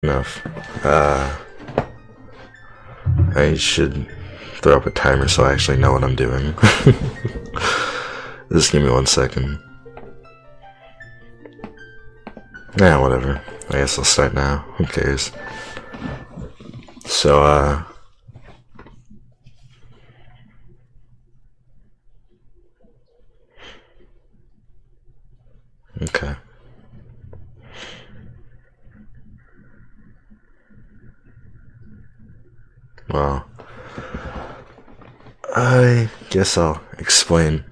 Enough. I should throw up a timer so I actually know what I'm doing. Just give me 1 second. Nah, whatever. I guess I'll start now. Who cares? So, okay. Well, I guess I'll explain,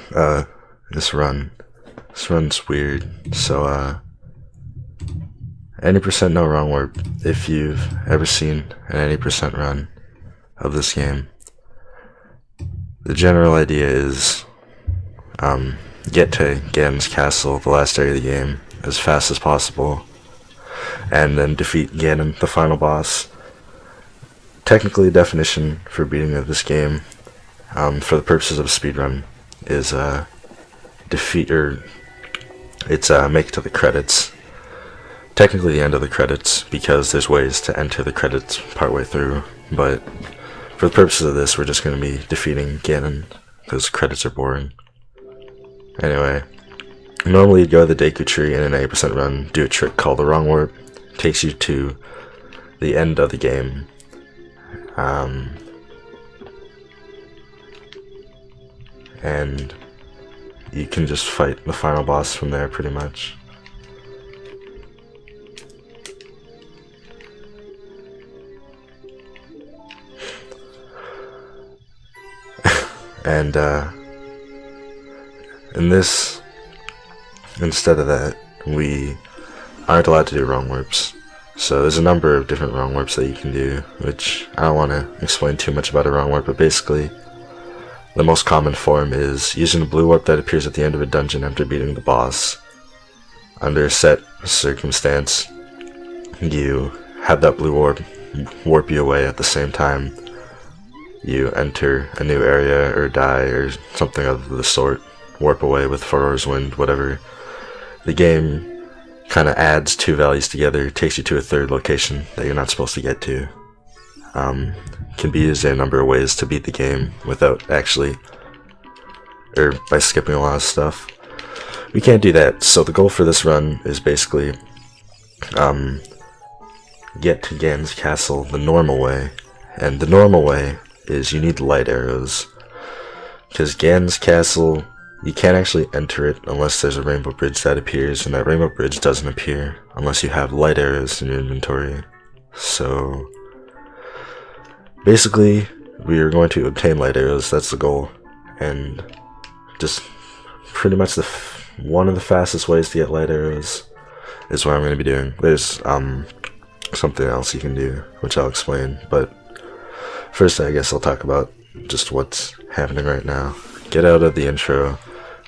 this run. This run's weird, so, any percent no wrong warp, if you've ever seen an any percent run of this game. The general idea is, get to Ganon's castle, the last area of the game, as fast as possible, and then defeat Ganon, the final boss. Technically, the definition for beating of this game, for the purposes of a speedrun, is defeat, or it's make it to the credits. Technically the end of the credits, because there's ways to enter the credits partway through, but for the purposes of this, we're just going to be defeating Ganon, because credits are boring. Anyway, normally you'd go to the Deku Tree in an 8% run, do a trick called the Wrong Warp, takes you to the end of the game. And you can just fight the final boss from there, pretty much. And, in this, instead of that, we aren't allowed to do wrong warps. So there's a number of different wrong warps that you can do, which I don't want to explain too much about a wrong warp, but basically, the most common form is using a blue warp that appears at the end of a dungeon after beating the boss. Under a set circumstance, you have that blue warp warp you away at the same time you enter a new area or die or something of the sort. Warp away with Farore's Wind, whatever. The game kind of adds two values together, takes you to a third location that you're not supposed to get to. Can be used in a number of ways to beat the game without actually, or by skipping a lot of stuff. We can't do that, so the goal for this run is basically get to Ganon's castle the normal way, and the normal way is you need light arrows, because Ganon's castle, you can't actually enter it unless there's a rainbow bridge that appears, and that rainbow bridge doesn't appear unless you have light arrows in your inventory. So basically, we are going to obtain light arrows, that's the goal, and just pretty much one of the fastest ways to get light arrows is what I'm going to be doing. There's something else you can do, which I'll explain, but first I guess I'll talk about just what's happening right now. Get out of the intro.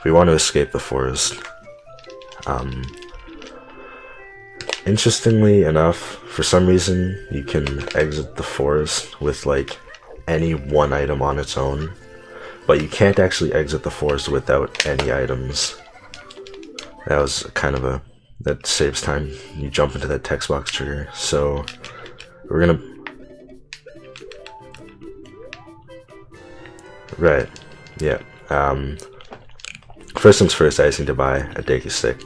We want to escape the forest. Interestingly enough, for some reason, you can exit the forest with like any one item on its own, but you can't actually exit the forest without any items. That was kind of that saves time. You jump into that text box trigger. So we're gonna, right, yeah. First things first, I just need to buy a Deku stick.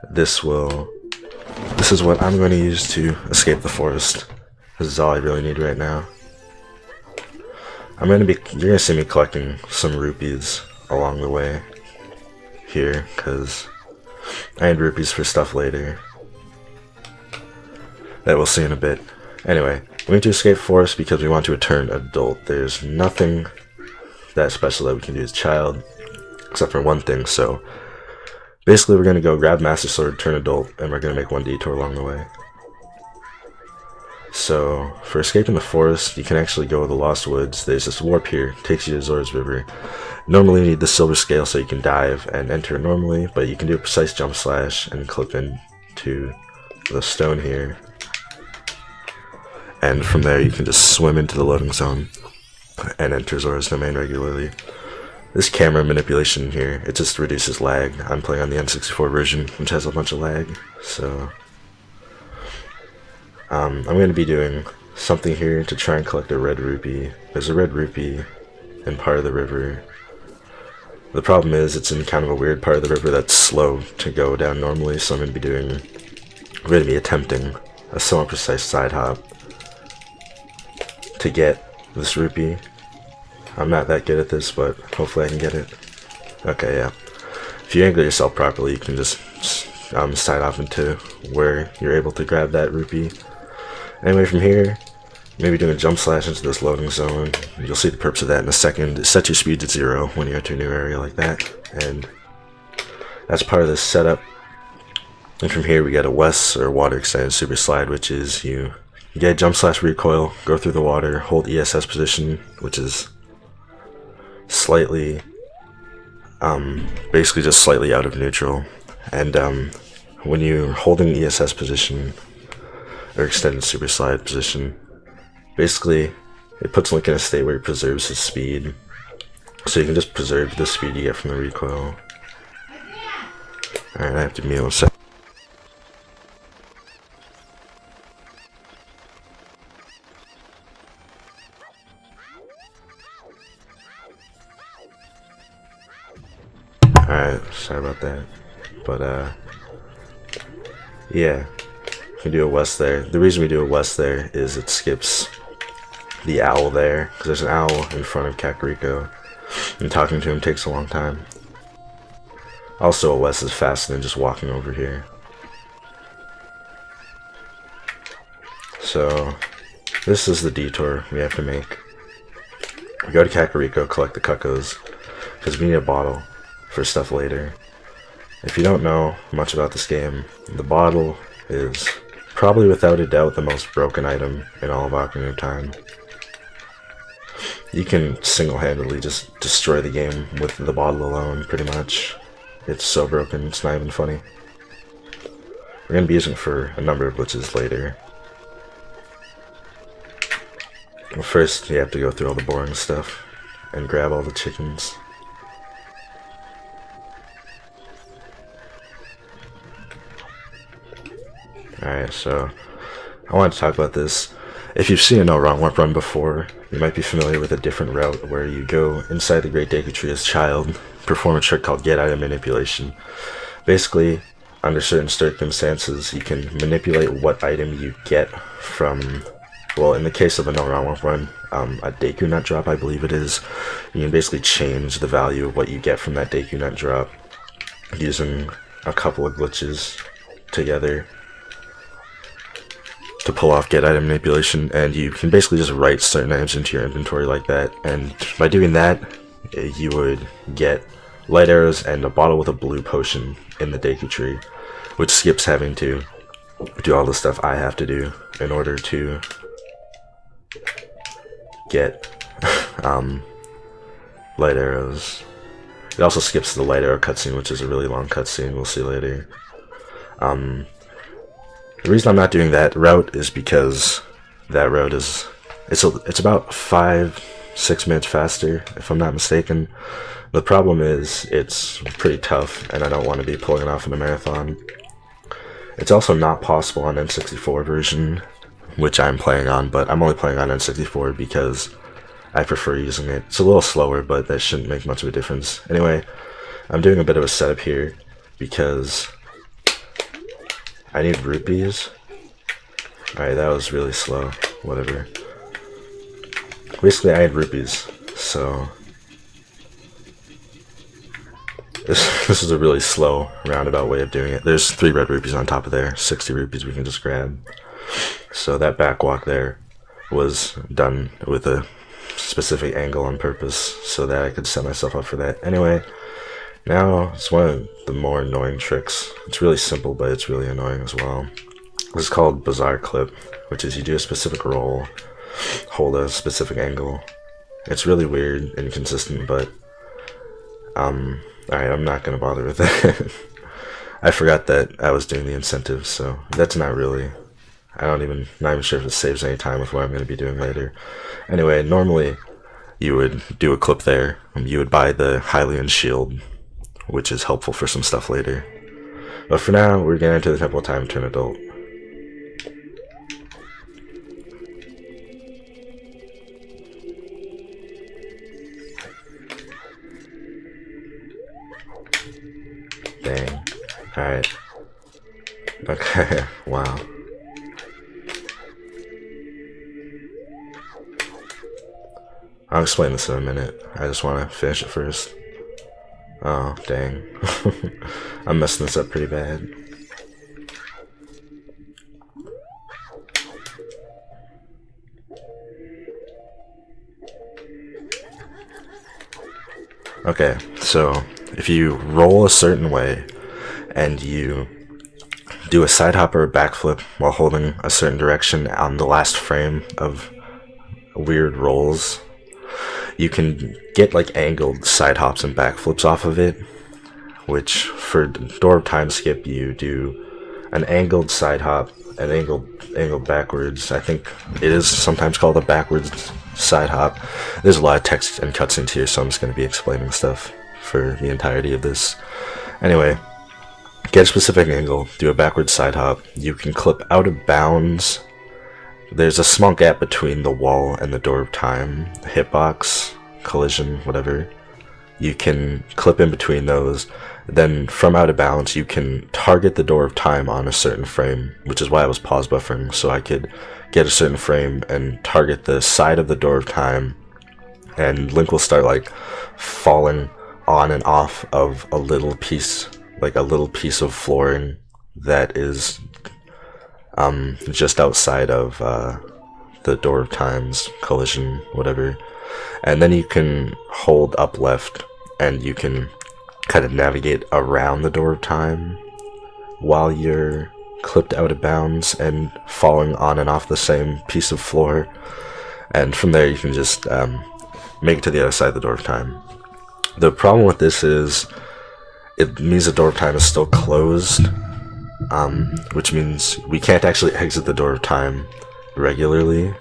This is what I'm going to use to escape the forest. This is all I really need right now. You're gonna see me collecting some rupees along the way here, because I need rupees for stuff later that we'll see in a bit. Anyway, we need to escape forest because we want to return adult. There's nothing that special that we can do as child, except for one thing, so basically we're going to go grab Master Sword, turn adult, and we're going to make one detour along the way. So, for escaping the forest, you can actually go to the Lost Woods. There's this warp here, takes you to Zora's River. Normally you need the silver scale so you can dive and enter normally, but you can do a precise jump slash and clip into the stone here. And from there you can just swim into the loading zone and enter Zora's domain regularly. This camera manipulation here, it just reduces lag. I'm playing on the N64 version, which has a bunch of lag, so I'm going to be doing something here to try and collect a red rupee. There's a red rupee in part of the river. The problem is it's in kind of a weird part of the river that's slow to go down normally, so I'm going to be attempting a somewhat precise side hop to get this rupee. I'm not that good at this, but hopefully I can get it. Okay, yeah. If you angle yourself properly, you can just side off into where you're able to grab that rupee. Anyway, from here, maybe doing a jump slash into this loading zone. You'll see the purpose of that in a second. Set your speed to 0 when you enter a new area like that, and that's part of this setup. And from here we get a west or water extended super slide, which is you get jump slash recoil, go through the water, hold ESS position, which is slightly, basically just slightly out of neutral. And when you're holding ESS position or extended super slide position, basically it puts Link in a state where he preserves his speed, so you can just preserve the speed you get from the recoil. Alright, I have to mute a sec. Alright, sorry about that. But yeah, we can do a west there. The reason we do a west there is it skips the owl there, because there's an owl in front of Kakariko, and talking to him takes a long time. Also, a west is faster than just walking over here. So, this is the detour we have to make. We go to Kakariko, collect the cuckoos, because we need a bottle for stuff later. If you don't know much about this game, the bottle is probably without a doubt the most broken item in all of Ocarina of Time. You can single-handedly just destroy the game with the bottle alone, pretty much. It's so broken, it's not even funny. We're going to be using it for a number of glitches later. Well, first, you have to go through all the boring stuff and grab all the chickens. Alright, so I wanted to talk about this. If you've seen a No Wrong Warp run before, you might be familiar with a different route where you go inside the Great Deku Tree as child, perform a trick called Get Item Manipulation. Basically, under certain circumstances, you can manipulate what item you get from, well, in the case of a No Wrong Warp run, a Deku Nut drop, I believe it is. You can basically change the value of what you get from that Deku Nut drop using a couple of glitches together to pull off Get Item Manipulation, and you can basically just write certain items into your inventory like that, and by doing that, you would get light arrows and a bottle with a blue potion in the Deku Tree, which skips having to do all the stuff I have to do in order to get light arrows. It also skips the light arrow cutscene, which is a really long cutscene, we'll see later. The reason I'm not doing that route is because that route is, it's about 5-6 minutes faster, if I'm not mistaken. The problem is it's pretty tough, and I don't want to be pulling it off in a marathon. It's also not possible on N64 version, which I'm playing on, but I'm only playing on N64 because I prefer using it. It's a little slower, but that shouldn't make much of a difference. Anyway, I'm doing a bit of a setup here because I need rupees. Alright, that was really slow. Whatever. Basically, I need rupees. So this is a really slow, roundabout way of doing it. There's 3 red rupees on top of there. 60 rupees we can just grab. So that backwalk there was done with a specific angle on purpose so that I could set myself up for that. Anyway, now it's one of the more annoying tricks. It's really simple, but it's really annoying as well. This is called Bizarre Clip, which is you do a specific roll, hold a specific angle. It's really weird and inconsistent, but alright, I'm not gonna bother with that. I forgot that I was doing the incentive, so that's not really, not even sure if it saves any time with what I'm gonna be doing later. Anyway, normally you would do a clip there. You would buy the Hylian shield, which is helpful for some stuff later. But for now, we're getting into the Temple of Time to an Adult. Alright. Okay, wow. I'll explain this in a minute. I just want to finish it first. Oh, dang. I'm messing this up pretty bad. Okay, so if you roll a certain way and you do a side hop or a backflip while holding a certain direction on the last frame of weird rolls, you can get like angled side hops and backflips off of it, which for Door of Time skip you do an angled side hop, an angled backwards. I think it is sometimes called a backwards side hop. There's a lot of text and cutscenes here, so I'm just going to be explaining stuff for the entirety of this. Anyway, get a specific angle, do a backwards side hop. You can clip out of bounds. There's a small gap between the wall and the Door of Time, hitbox, collision, whatever. You can clip in between those. Then from out of bounds, you can target the Door of Time on a certain frame, which is why I was pause buffering, so I could get a certain frame and target the side of the Door of Time, and Link will start like falling on and off of a little piece, like a little piece of flooring that is just outside of the Door of Time's collision, whatever. And then you can hold up left and you can kind of navigate around the Door of Time while you're clipped out of bounds and falling on and off the same piece of floor. And from there you can just make it to the other side of the Door of Time. The problem with this is it means the Door of Time is still closed, which means we can't actually exit the Door of Time regularly.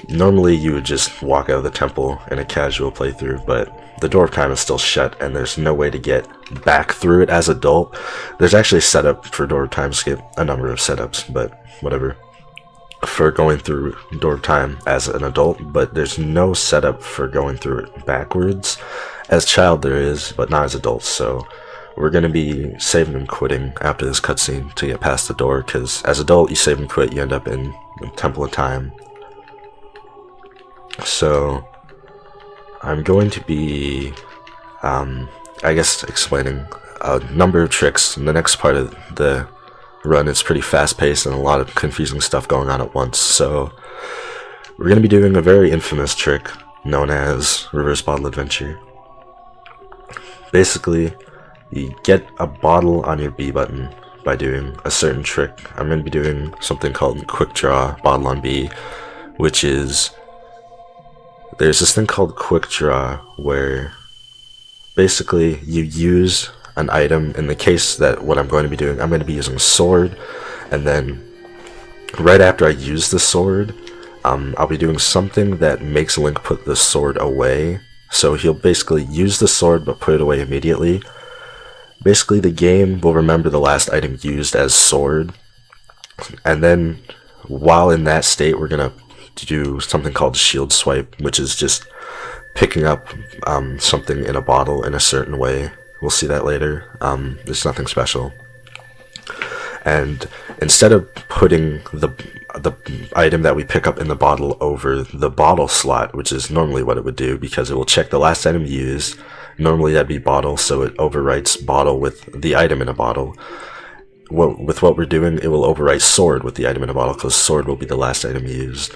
Normally you would just walk out of the temple in a casual playthrough, but the Door of Time is still shut and there's no way to get back through it as adult. There's actually a setup for Door of Time skip, a number of setups, but whatever, for going through Door of Time as an adult, but there's no setup for going through it backwards. As child there is, but not as adults, so we're going to be saving and quitting after this cutscene to get past the door, because as adult you save and quit, you end up in the Temple of Time. So I'm going to be, I guess, explaining a number of tricks in the next part of the run. It's pretty fast-paced and a lot of confusing stuff going on at once, so we're going to be doing a very infamous trick known as Reverse Bottle Adventure. Basically, you get a bottle on your B button by doing a certain trick. I'm going to be doing something called Quick Draw Bottle on B, which is, there's this thing called Quick Draw where basically you use an item. In the case that what I'm going to be doing, I'm going to be using a sword, and then right after I use the sword, I'll be doing something that makes Link put the sword away. So he'll basically use the sword but put it away immediately. Basically the game will remember the last item used as sword, and then while in that state we're going to do something called shield swipe, which is just picking up something in a bottle in a certain way. We'll see that later. There's nothing special. And instead of putting the item that we pick up in the bottle over the bottle slot, which is normally what it would do, because it will check the last item used, normally that'd be bottle, so it overwrites bottle with the item in a bottle. With what we're doing, it will overwrite sword with the item in a bottle, because sword will be the last item used.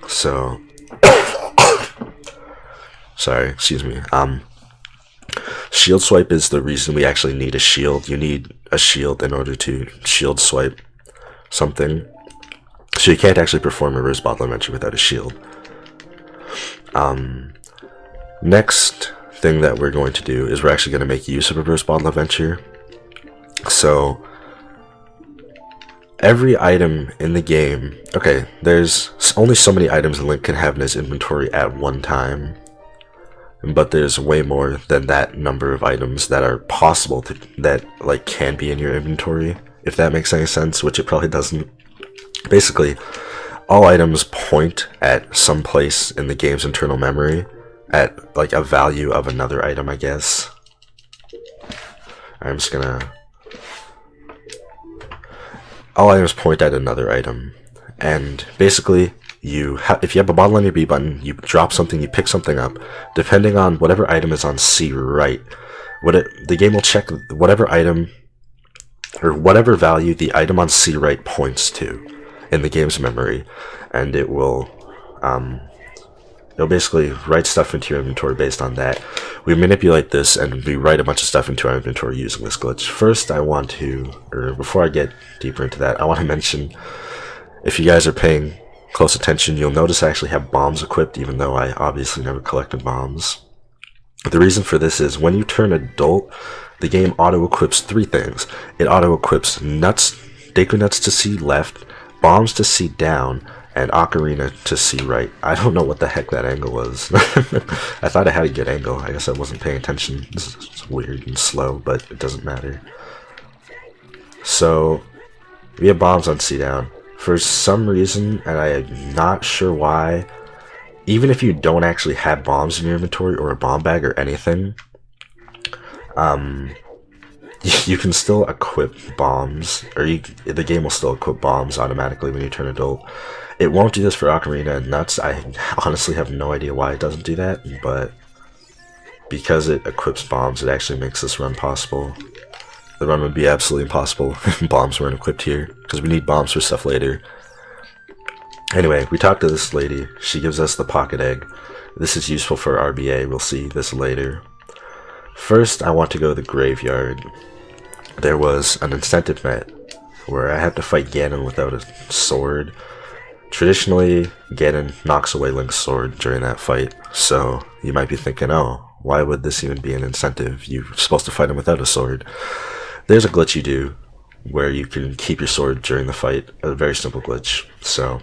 So, sorry, excuse me. Shield swipe is the reason we actually need a shield. You need a shield in order to shield swipe something. So you can't actually perform a Reverse Bottle Adventure without a shield. Next thing that we're going to do is we're actually going to make use of Reverse Bottle Adventure. So every item in the game, okay, there's only so many items a Link can have in his inventory at one time, but there's way more than that number of items that are possible to, that like can be in your inventory, if that makes any sense, which it probably doesn't. Basically, all items point at some place in the game's internal memory, at like a value of another item, I guess. I'm just gonna... All items point at another item. And basically, if you have a bottle on your B button, you drop something, you pick something up. Depending on whatever item is on C right, the game will check whatever item, or whatever value the item on C right points to in the game's memory. And it will... It'll basically write stuff into your inventory based on that. We manipulate this and we write a bunch of stuff into our inventory using this glitch. First, before I get deeper into that, I want to mention, if you guys are paying close attention, you'll notice I actually have bombs equipped, even though I obviously never collected bombs. The reason for this is, when you turn adult, the game auto-equips 3 things. It auto-equips nuts, Deku Nuts to C left, bombs to C down, and Ocarina to C right. I don't know what the heck that angle was. I thought I had a good angle. I guess I wasn't paying attention. This is weird and slow, but it doesn't matter. So, we have bombs on C down. For some reason, and I am not sure why, even if you don't actually have bombs in your inventory or a bomb bag or anything, you can still equip bombs, or the game will still equip bombs automatically when you turn adult. It won't do this for Ocarina and Nuts. I honestly have no idea why it doesn't do that, but because it equips bombs, it actually makes this run possible. The run would be absolutely impossible if bombs weren't equipped here, because we need bombs for stuff later. Anyway, we talked to this lady. She gives us the pocket egg. This is useful for RBA. We'll see this later. First, I want to go to the graveyard. There was an incentive met where I have to fight Ganon without a sword. Traditionally, Ganon knocks away Link's sword during that fight, so you might be thinking, oh, why would this even be an incentive? You're supposed to fight him without a sword. There's a glitch you do where you can keep your sword during the fight, a very simple glitch. So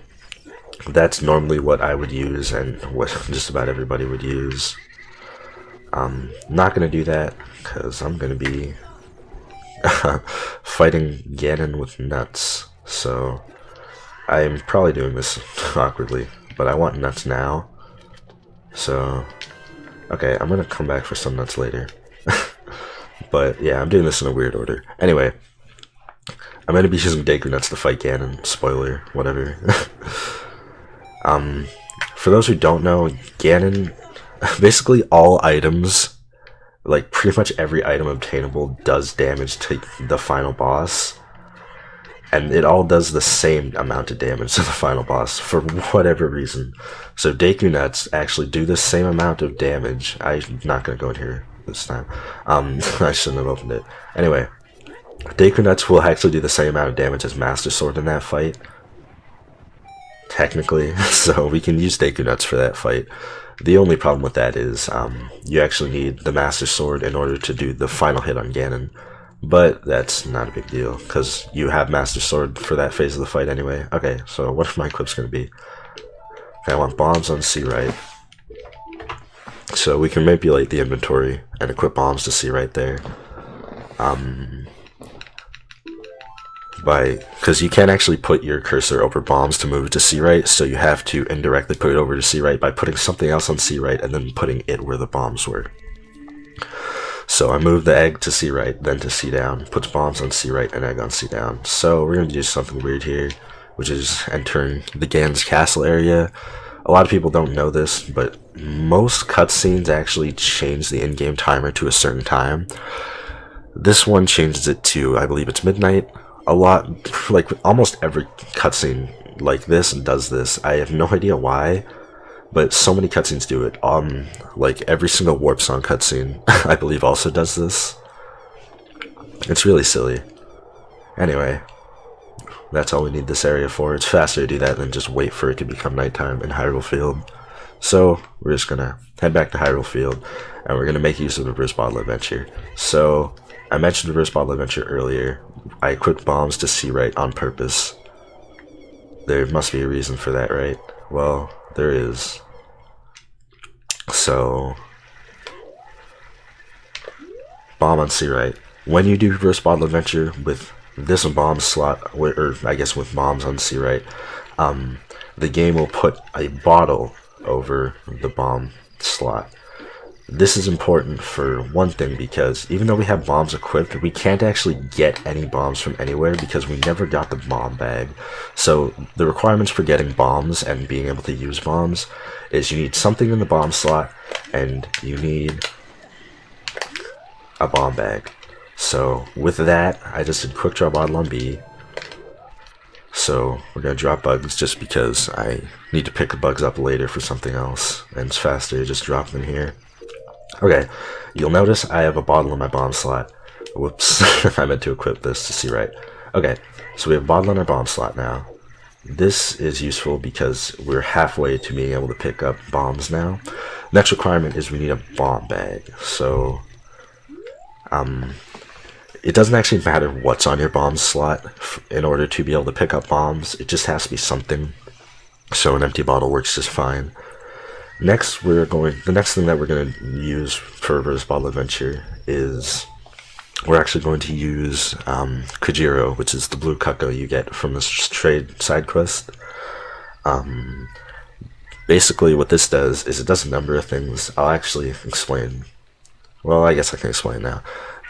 that's normally what I would use and what just about everybody would use. I'm not going to do that because I'm going to be fighting Ganon with nuts. So I'm probably doing this awkwardly, but I want nuts now. So, okay, I'm going to come back for some nuts later. But yeah, I'm doing this in a weird order. Anyway, I'm going to be using Deku Nuts to fight Ganon. Spoiler, whatever. For those who don't know, Ganon, basically all items, like pretty much every item obtainable does damage to the final boss. And it all does the same amount of damage to the final boss for whatever reason. So Deku Nuts actually do the same amount of damage. I'm not going to go in here this time. I shouldn't have opened it. Anyway, Deku Nuts will actually do the same amount of damage as Master Sword in that fight. Technically. So we can use Deku Nuts for that fight. The only problem with that is you actually need the Master Sword in order to do the final hit on Ganon. But that's not a big deal, because you have Master Sword for that phase of the fight anyway. Okay, so what are my equips going to be? Okay, I want bombs on C right. So we can manipulate the inventory and equip bombs to C right there. Because you can't actually put your cursor over bombs to move it to C right, so you have to indirectly put it over to C right by putting something else on C right and then putting it where the bombs were. So I move the egg to C right, then to C down, puts bombs on C right and egg on C down. So we're going to do something weird here, which is entering the Ganon's castle area. A lot of people don't know this, but most cutscenes actually change the in-game timer to a certain time. This one changes it to, I believe it's midnight. A lot, like almost every cutscene like this does this. I have no idea why, but so many cutscenes do it. Like every single Warp Song cutscene, I believe also does this. It's really silly. Anyway, that's all we need this area for. It's faster to do that than just wait for it to become nighttime in Hyrule Field. So we're just gonna head back to Hyrule Field, and we're gonna make use of the Reverse Bottle Adventure. So I mentioned Reverse Bottle Adventure earlier. I equipped bombs to C right on purpose. There must be a reason for that, right? Well, there is. So, bomb on C right. When you do Reverse Bottle Adventure with this bomb slot, or I guess with bombs on C right, the game will put a bottle over the bomb slot. This is important for one thing, because even though we have bombs equipped, we can't actually get any bombs from anywhere because we never got the bomb bag. So the requirements for getting bombs and being able to use bombs is you need something in the bomb slot and you need a bomb bag. So with that, I just did quick draw bottle on B. So we're gonna drop bugs just because I need to pick the bugs up later for something else, and it's faster to just drop them here. Okay, you'll notice I have a bottle in my bomb slot. Whoops, I meant to equip this to see right. Okay, so we have a bottle in our bomb slot now. This is useful because we're halfway to being able to pick up bombs now. Next requirement is we need a bomb bag. So, it doesn't actually matter what's on your bomb slot in order to be able to pick up bombs. It just has to be something. So an empty bottle works just fine. Next, the next thing that we're going to use for Reverse Bottle Adventure is we're actually going to use Kajiro, which is the blue cucko you get from this trade side quest. Basically, what this does is it does a number of things. I'll actually explain. Well, I guess I can explain now.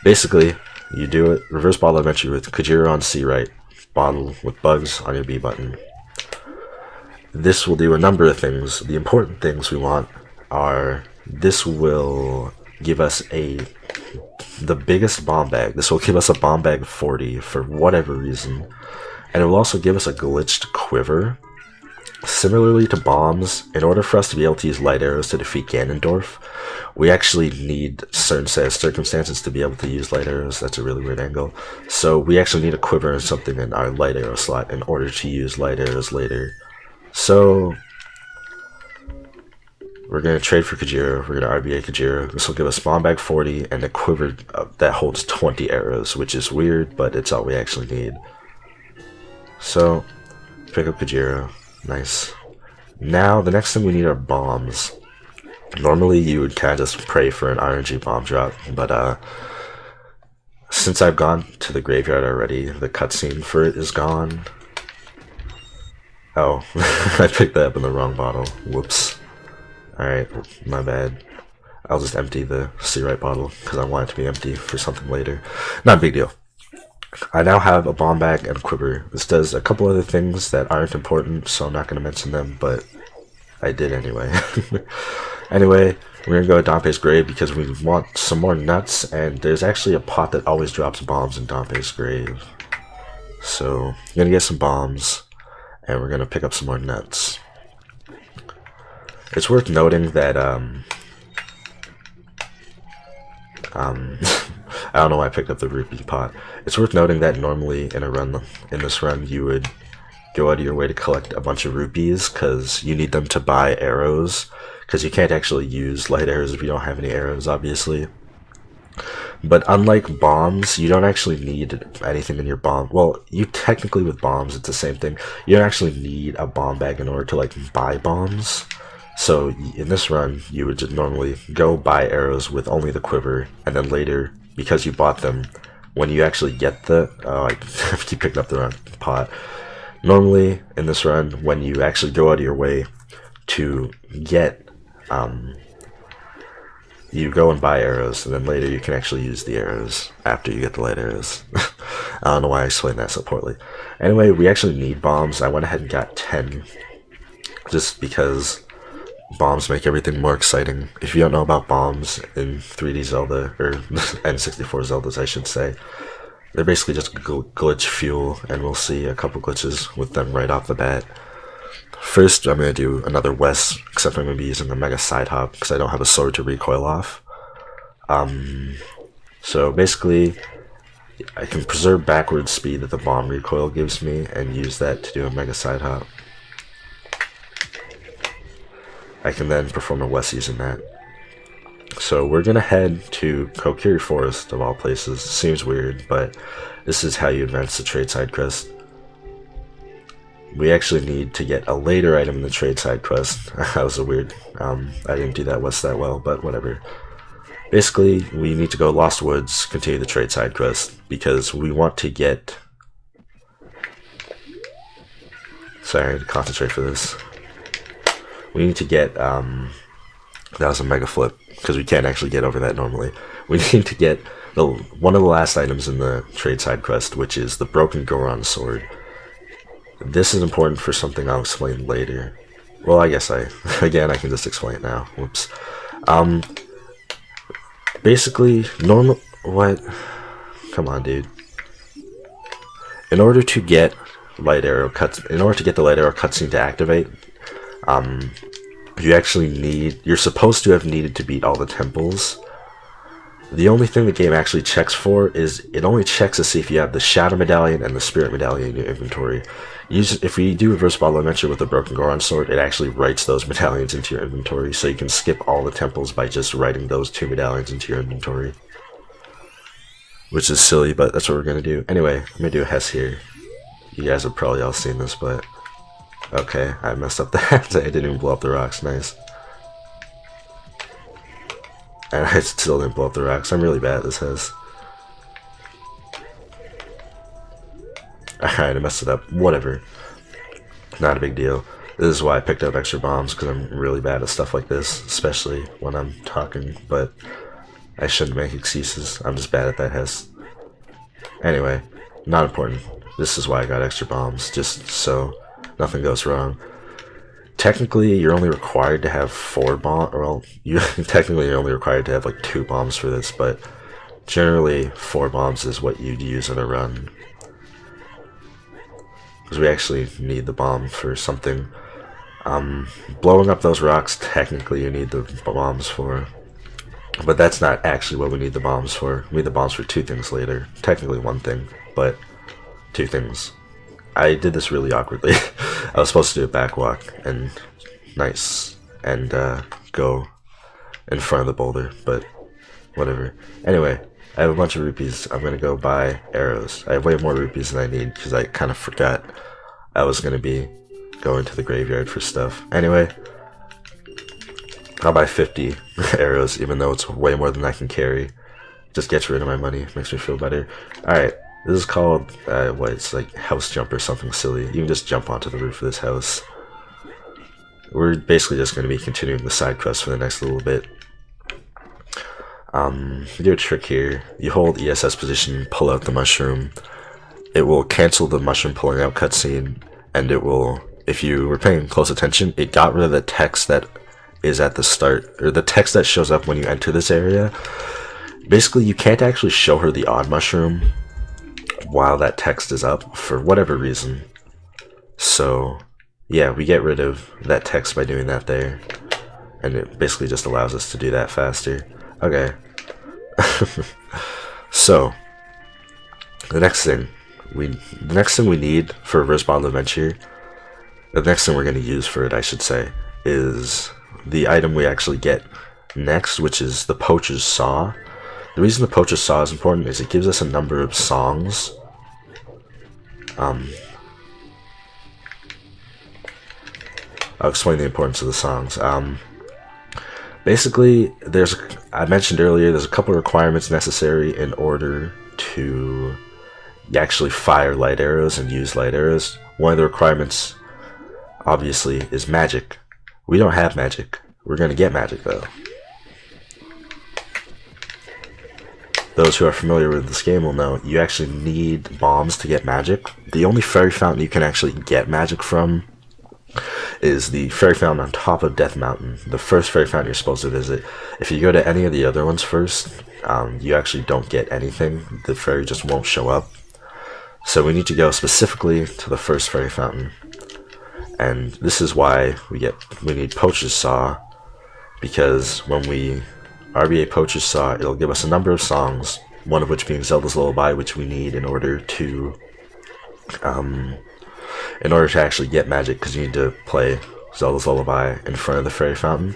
Basically, you do it, Reverse Bottle Adventure with Kajiro on C right, bottle with bugs on your B button. This will do a number of things. The important things we want are, this will give us the biggest bomb bag. This will give us a bomb bag of 40 for whatever reason. And it will also give us a glitched quiver. Similarly to bombs, in order for us to be able to use light arrows to defeat Ganondorf, we actually need certain set of circumstances to be able to use light arrows. That's a really weird angle. So we actually need a quiver and something in our light arrow slot in order to use light arrows later. So we're going to trade for Kajiro. We're going to RBA Kajiro. This will give us bomb bag 40 and a quiver that holds 20 arrows, which is weird, but it's all we actually need. So pick up Kajiro. Nice. Now the next thing we need are bombs. Normally you would kind of just pray for an RNG bomb drop, but since I've gone to the graveyard already, the cutscene for it is gone. Oh, I picked that up in the wrong bottle. Whoops. Alright, my bad. I'll just empty the C-Right bottle, because I want it to be empty for something later. Not a big deal. I now have a bomb bag and a quiver. This does a couple other things that aren't important, so I'm not going to mention them, but I did anyway. Anyway, we're going to go to Dompe's grave because we want some more nuts, and there's actually a pot that always drops bombs in Dompe's grave. So, I'm going to get some bombs, and we're going to pick up some more nuts. It's worth noting that, I don't know why I picked up the rupee pot. It's worth noting that normally in this run, you would go out of your way to collect a bunch of rupees, because you need them to buy arrows, because you can't actually use light arrows if you don't have any arrows, obviously. But unlike bombs, you don't actually need anything in your bomb. Well, you technically, with bombs, it's the same thing. You don't actually need a bomb bag in order to, like, buy bombs. So in this run, you would just normally go buy arrows with only the quiver, and then later, because you bought them, when you actually get the... Oh, I keep picking up the wrong pot. Normally, in this run, when you actually go out of your way to get... you go and buy arrows, and then later you can actually use the arrows after you get the light arrows. I don't know why I explained that so poorly. Anyway, we actually need bombs. I went ahead and got 10, just because bombs make everything more exciting. If you don't know about bombs in 3D Zelda, or N64 Zeldas I should say, they're basically just glitch fuel, and we'll see a couple glitches with them right off the bat. First, I'm going to do another West, except I'm going to be using the Mega Side Hop, because I don't have a sword to recoil off. So basically, I can preserve backward speed that the bomb recoil gives me, and use that to do a Mega Side Hop. I can then perform a West using that. So we're going to head to Kokiri Forest, of all places. Seems weird, but this is how you advance the trade side quest. We actually need to get a later item in the trade side quest. That was a weird, I didn't do that West that well, but whatever. Basically, we need to go Lost Woods, continue the trade side quest, because we want to get... Sorry, I had to concentrate for this. We need to get, that was a mega flip. because we can't actually get over that normally. We need to get one of the last items in the trade side quest, which is the broken Goron sword. This is important for something I'll explain later. Well, I guess I can just explain it now. Whoops. Basically, what? Come on, dude. In order to get the light arrow cutscene to activate, you're supposed to have needed to beat all the temples. The only thing the game actually checks for is it only checks to see if you have the Shadow Medallion and the Spirit Medallion in your inventory. If we do Reverse Bottle Adventure with the Broken Goron Sword, it actually writes those medallions into your inventory, so you can skip all the temples by just writing those 2 medallions into your inventory. Which is silly, but that's what we're gonna do. Anyway, I'm gonna do a Hess here. You guys have probably all seen this, but... Okay, I messed up that. I didn't even blow up the rocks, nice. And I still didn't blow up the rocks. I'm really bad at this Hess. Alright, I messed it up. Whatever. Not a big deal. This is why I picked up extra bombs, because I'm really bad at stuff like this, especially when I'm talking, but I shouldn't make excuses. I'm just bad at that Hess. Anyway, not important. This is why I got extra bombs, just so nothing goes wrong. Technically, you're only required to have 4 bombs. Well, technically you're only required to have like 2 bombs for this, but generally 4 bombs is what you'd use in a run. Because we actually need the bomb for something. Blowing up those rocks, technically you need the bombs for. But that's not actually what we need the bombs for. We need the bombs for 2 things later. Technically 1 thing, but 2 things. I did this really awkwardly. I was supposed to do a backwalk and go in front of the boulder, but whatever. Anyway, I have a bunch of rupees. I'm gonna go buy arrows. I have way more rupees than I need because I kind of forgot I was gonna be going to the graveyard for stuff. Anyway, I'll buy 50 arrows, even though it's way more than I can carry. Just gets rid of my money, makes me feel better. Alright, this is called, it's like house jump or something silly. You can just jump onto the roof of this house. We're basically just going to be continuing the side quest for the next little bit. You do a trick here. You hold ESS position, pull out the mushroom. It will cancel the mushroom pulling out cutscene, and it will, if you were paying close attention, it got rid of the text that is at the start, or the text that shows up when you enter this area. Basically, you can't actually show her the odd mushroom while that text is up, for whatever reason. So, yeah, we get rid of that text by doing that there. And it basically just allows us to do that faster. Okay. So, the next thing we need for Reverse Bottle Adventure, the next thing we're going to use for it, I should say, is the item we actually get next, which is the Poacher's Saw. The reason the Poacher's Saw is important is it gives us a number of songs. I'll explain the importance of the songs. Basically, I mentioned earlier, there's a couple of requirements necessary in order to actually fire light arrows and use light arrows. One of the requirements, obviously, is magic. We don't have magic. We're going to get magic, though. Those who are familiar with this game will know you actually need bombs to get magic. The only fairy fountain you can actually get magic from is the fairy fountain on top of Death Mountain, the first fairy fountain you're supposed to visit. If you go to any of the other ones first, you actually don't get anything. The fairy just won't show up. So we need to go specifically to the first fairy fountain. And this is why we need Poacher's Saw, because when we RBA Poacher's Saw, it'll give us a number of songs, one of which being Zelda's Lullaby, which we need in order to actually get magic, because you need to play Zelda's Lullaby in front of the fairy fountain.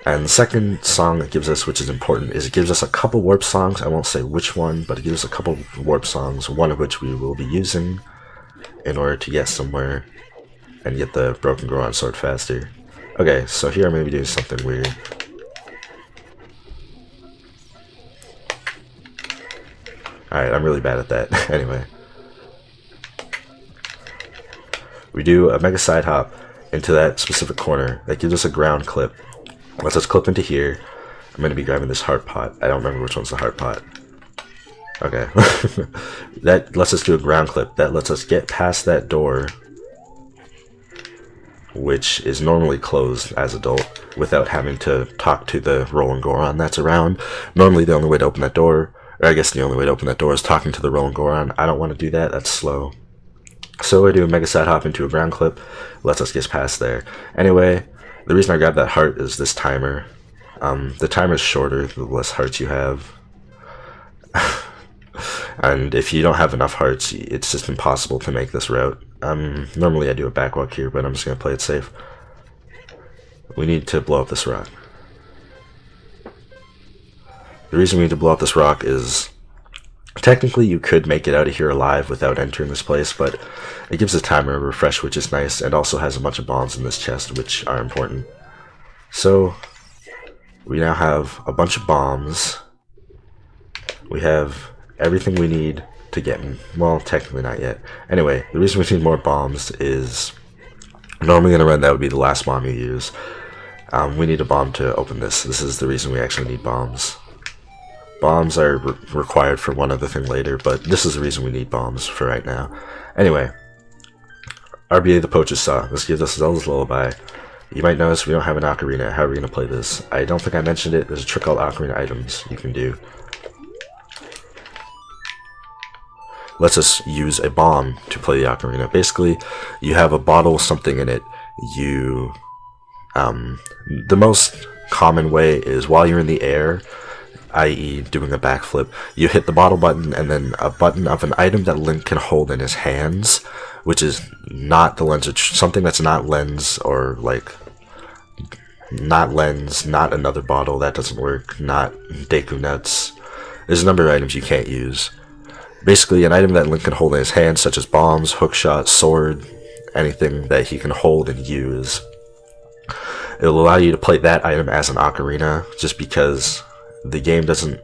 And the second song it gives us, which is important, is it gives us a couple warp songs. I won't say which one, but it gives us a couple warp songs, one of which we will be using in order to get somewhere and get the Broken Goron Sword faster. Okay, so here I'm going to be doing something weird. Alright, I'm really bad at that. Anyway. We do a mega side hop into that specific corner. That gives us a ground clip. Lets us clip into here. I'm going to be grabbing this heart pot. I don't remember which one's the heart pot. Okay. That lets us do a ground clip. That lets us get past that door, which is normally closed as adult, without having to talk to the Rolling Goron that's around. Normally the only way to open that door, or I guess the only way to open that door is talking to the Rolling Goron. I don't want to do that, that's slow. So I do a mega side hop into a ground clip, lets us get past there. Anyway, the reason I grabbed that heart is this timer. The timer is shorter the less hearts you have. And if you don't have enough hearts, it's just impossible to make this route. Normally I do a backwalk here, but I'm just going to play it safe. We need to blow up this rock. The reason we need to blow up this rock is, technically you could make it out of here alive without entering this place, but it gives the timer a refresh, which is nice, and also has a bunch of bombs in this chest, which are important. So, we now have a bunch of bombs. We have everything we need to get in. Well, technically not yet. Anyway, the reason we need more bombs is, normally in a run that would be the last bomb you use. We need a bomb to open this. This is the reason we actually need bombs. Bombs are required for one other thing later, but this is the reason we need bombs for right now. Anyway, RBA the Poacher's Saw. This gives us Zelda's Lullaby. You might notice we don't have an Ocarina. How are we going to play this? I don't think I mentioned it. There's a trick called Ocarina items you can do. Lets us use a bomb to play the ocarina. Basically, you have a bottle with something in it. You, the most common way is while you're in the air, i.e. doing a backflip, you hit the bottle button and then a button of an item that Link can hold in his hands, which is not the lens, something that's not lens, or like, not lens, not another bottle, that doesn't work, not Deku Nuts. There's a number of items you can't use. Basically, an item that Link can hold in his hands, such as bombs, hookshot, sword, anything that he can hold and use. It'll allow you to play that item as an ocarina, just because the game doesn't,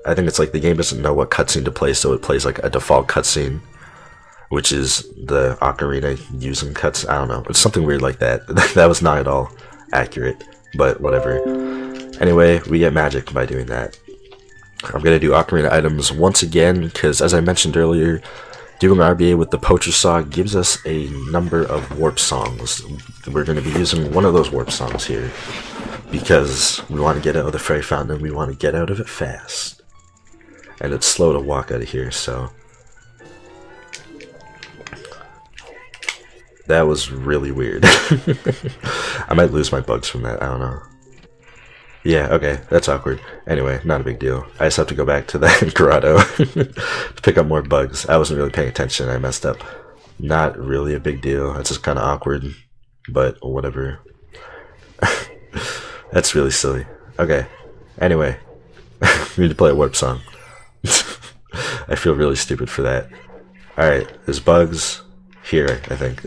I think it's like the game doesn't know what cutscene to play, so it plays like a default cutscene, which is the ocarina using cuts. I don't know, it's something weird like that. That was not at all accurate, but whatever. Anyway, we get magic by doing that. I'm going to do ocarina items once again, because as I mentioned earlier, doing RBA with the Poacher's Saw gives us a number of warp songs. We're going to be using one of those warp songs here, because we want to get out of the fairy fountain and we want to get out of it fast. And it's slow to walk out of here, so... That was really weird. I might lose my bugs from that, I don't know. Yeah, okay, that's awkward. Anyway, not a big deal. I just have to go back to that grotto to pick up more bugs. I wasn't really paying attention, I messed up. Not really a big deal, that's just kind of awkward, but whatever. That's really silly. Okay, anyway, we need to play a warp song. I feel really stupid for that. Alright, there's bugs here, I think.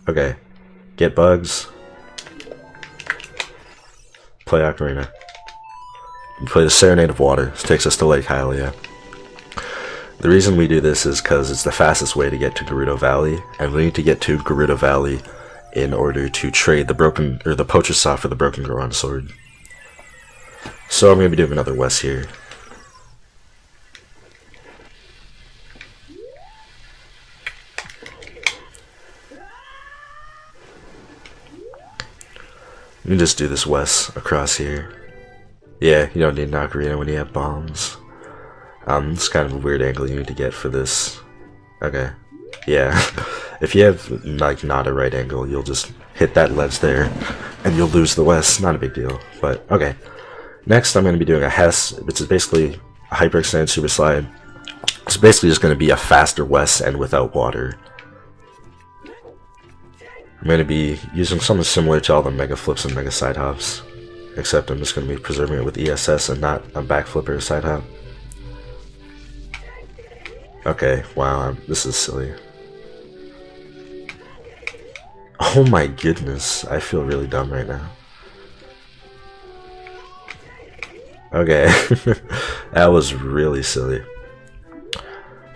Okay. Get bugs. Play ocarina. Play the Serenade of Water. This takes us to Lake Hylia. The reason we do this is because it's the fastest way to get to Gerudo Valley, and we need to get to Gerudo Valley in order to trade the Poacher's Saw for the Broken Goron Sword. So I'm going to be doing another West here. You can just do this west across here. Yeah, you don't need an ocarina when you have bombs. It's kind of a weird angle you need to get for this. Okay. Yeah. If you have, like, not a right angle, you'll just hit that ledge there, and you'll lose the west. Not a big deal, but okay. Next, I'm going to be doing a Hess, which is basically a hyperextended super slide. It's basically just going to be a faster west and without water. I'm going to be using something similar to all the mega flips and mega side hops, except I'm just going to be preserving it with ESS and not a backflip or a side hop. Okay, wow, this is silly. Oh my goodness, I feel really dumb right now. Okay, that was really silly.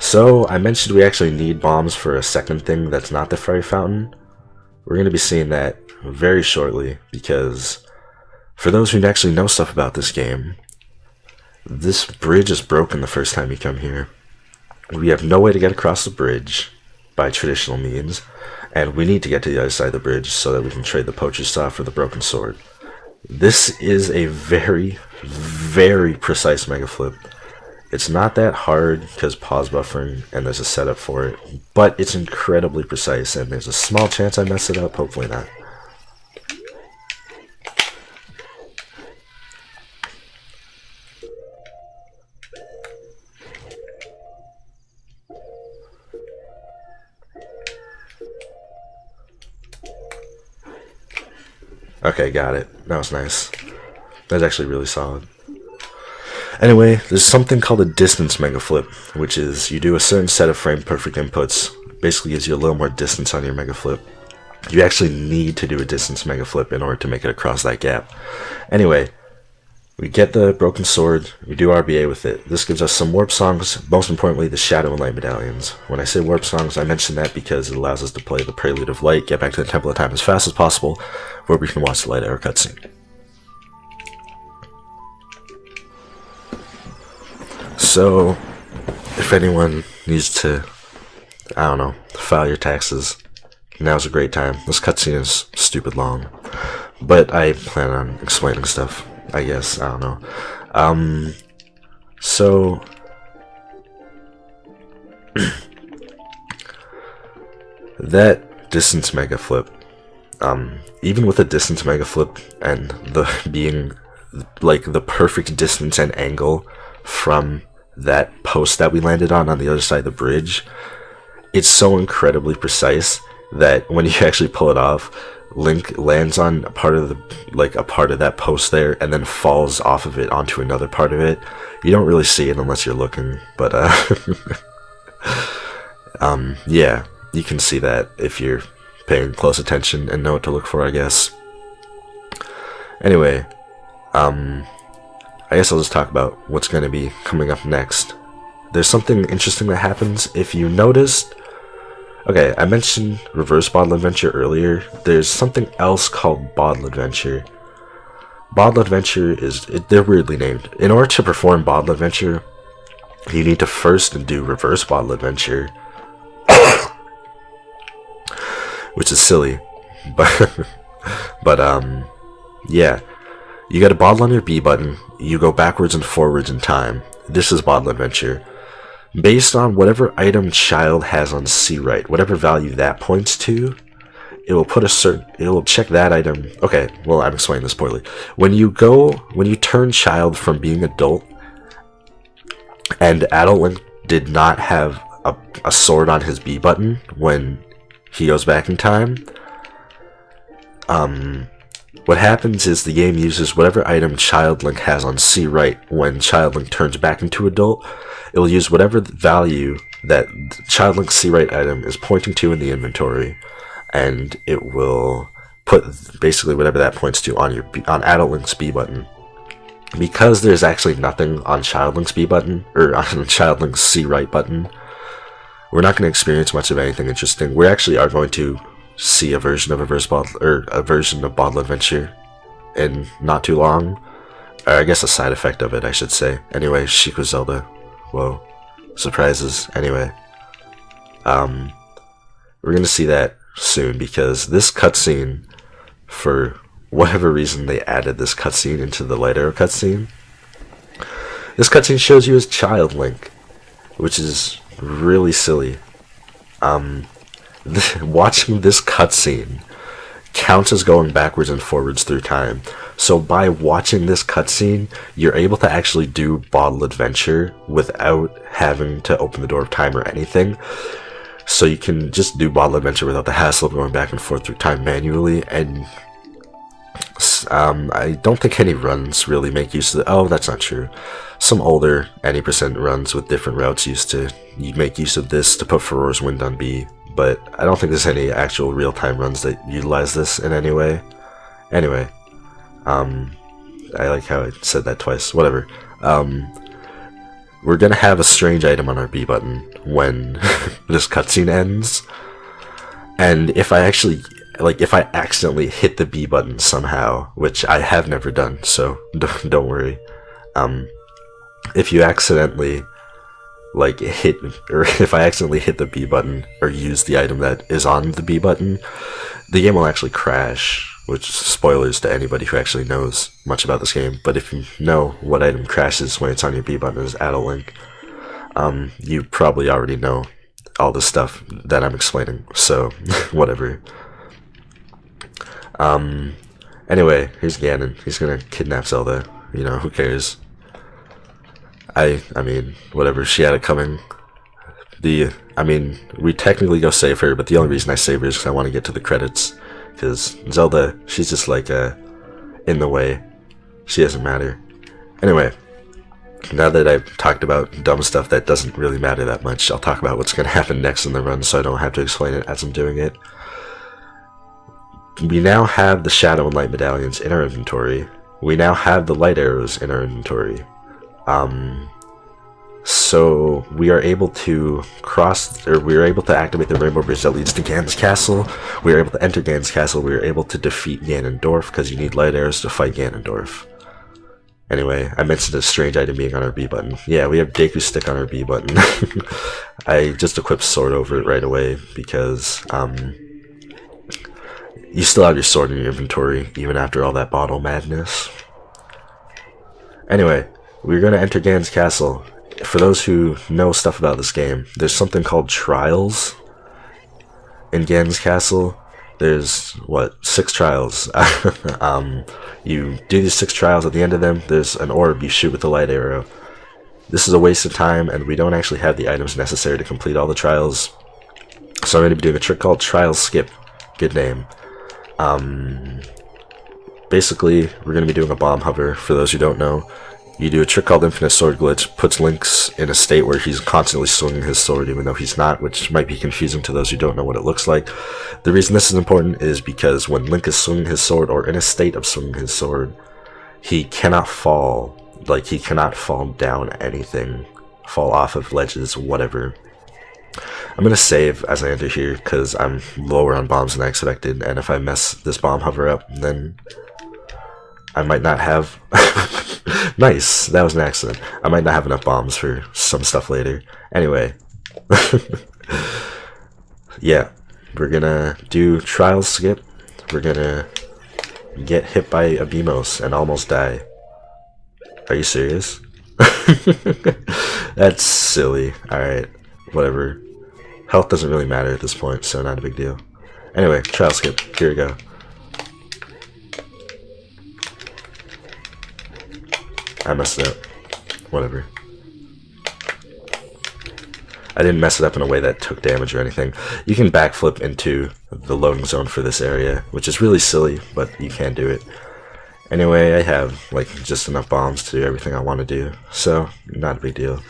So, I mentioned we actually need bombs for a second thing that's not the fairy fountain. we're going to be seeing that very shortly, because for those who actually know stuff about this game, this bridge is broken the first time you come here. We have no way to get across the bridge by traditional means, and we need to get to the other side of the bridge so that we can trade the poacher stuff for the broken sword. This is a very, very precise mega flip. It's not that hard because pause buffering and there's a setup for it, but it's incredibly precise, and there's a small chance I mess it up, hopefully not. Okay, got it. That was nice. That's actually really solid. Anyway, there's something called a distance mega flip, which is you do a certain set of frame perfect inputs. Basically gives you a little more distance on your mega flip. You actually need to do a distance mega flip in order to make it across that gap. Anyway, we get the broken sword, we do RBA with it. This gives us some warp songs, most importantly the Shadow and Light medallions. When I say warp songs, I mention that because it allows us to play the Prelude of Light, get back to the Temple of Time as fast as possible, where we can watch the Light Arrow cutscene. So, if anyone needs to, I don't know, file your taxes, now's a great time. This cutscene is stupid long, but I plan on explaining stuff, I guess. I don't know. So that distance mega flip, even with a distance mega flip and the being like the perfect distance and angle from that post that we landed on the other side of the bridge, it's so incredibly precise that when you actually pull it off, Link lands on a part of that post there and then falls off of it onto another part of it. You don't really see it unless you're looking, but yeah, you can see that if you're paying close attention and know what to look for, I guess. Anyway, I guess I'll just talk about what's going to be coming up next. There's something interesting that happens. If you noticed, okay, I mentioned Reverse Bottle Adventure earlier. There's something else called Bottle Adventure. Bottle Adventure they're weirdly named. In order to perform Bottle Adventure, you need to first do Reverse Bottle Adventure, which is silly, but yeah. You get a bottle on your B button, you go backwards and forwards in time. This is Bottle Adventure. Based on whatever item child has on C right, whatever value that points to, it will check that item. Okay, well, I'm explaining this poorly. When you turn child from being adult, and adult Link did not have a sword on his B button when he goes back in time, what happens is the game uses whatever item Child Link has on C right when Child Link turns back into adult. It will use whatever value that Child Link's C right item is pointing to in the inventory, and it will put basically whatever that points to on Adult Link's B button. Because there's actually nothing on Child Link's B button, or on Child Link's C right button, we're not going to experience much of anything interesting. We actually are going to see a version of a version of Bottle Adventure in not too long. Or I guess a side effect of it, I should say. Anyway, Sheikah Zelda. Whoa. Surprises. Anyway. We're gonna see that soon, because this cutscene, for whatever reason they added this cutscene into the Light Arrow cutscene. This cutscene shows you as Child Link, which is really silly. Watching this cutscene counts as going backwards and forwards through time. So by watching this cutscene, you're able to actually do Bottle Adventure without having to open the door of time or anything. So you can just do Bottle Adventure without the hassle of going back and forth through time manually. And I don't think any runs really make use of it. Oh, that's not true. Some older any% runs with different routes you make use of this to put Ferore's Wind on B. But I don't think there's any actual real-time runs that utilize this in any way. Anyway, I like how I said that twice. Whatever. We're gonna have a strange item on our B button when this cutscene ends. And if I actually like if I accidentally hit the B button somehow, which I have never done, so don't worry. If you accidentally like hit, or if I accidentally hit the B button or use the item that is on the B button, the game will actually crash, which is spoilers to anybody who actually knows much about this game. But if you know what item crashes when it's on your B button is add a link, you probably already know all the stuff that I'm explaining, so whatever. Anyway, here's Ganon. He's gonna kidnap Zelda. You know, who cares? I mean, whatever. She had it coming. I mean, we technically go save her, but the only reason I save her is because I want to get to the credits. Because Zelda, she's just like in the way. She doesn't matter. Anyway, now that I've talked about dumb stuff that doesn't really matter that much, I'll talk about what's going to happen next in the run so I don't have to explain it as I'm doing it. We now have the Shadow and Light medallions in our inventory. We now have the light arrows in our inventory. So we are able to activate the rainbow bridge that leads to Ganon's castle. We are able to enter Ganon's castle. We are able to defeat Ganondorf, because you need light arrows to fight Ganondorf. Anyway, I mentioned a strange item being on our B button. Yeah, we have Deku's stick on our B button. I just equipped sword over it right away, because you still have your sword in your inventory, even after all that bottle madness. Anyway, we're going to enter Ganon's castle. For those who know stuff about this game, there's something called trials in Ganon's castle. There's, what, 6 trials. You do these 6 trials, at the end of them, there's an orb you shoot with a light arrow. This is a waste of time, and we don't actually have the items necessary to complete all the trials. So I'm going to be doing a trick called Trial Skip. Good name. Basically, we're going to be doing a bomb hover, for those who don't know. You do a trick called Infinite Sword Glitch, puts Link's in a state where he's constantly swinging his sword even though he's not, which might be confusing to those who don't know what it looks like. The reason this is important is because when Link is swinging his sword, or in a state of swinging his sword, he cannot fall. Like, he cannot fall down anything, fall off of ledges, whatever. I'm gonna save as I enter here, because I'm lower on bombs than I expected, and if I mess this bomb hover up, then I might not have... Nice, that was an accident. I might not have enough bombs for some stuff later. Anyway. Yeah, we're gonna do Trial Skip. We're gonna get hit by a Beamos and almost die. Are you serious? That's silly. Alright, whatever. Health doesn't really matter at this point, so not a big deal. Anyway, Trial Skip. Here we go. I messed it up. Whatever. I didn't mess it up in a way that took damage or anything. You can backflip into the loading zone for this area, which is really silly, but you can do it. Anyway, I have like just enough bombs to do everything I want to do, so not a big deal.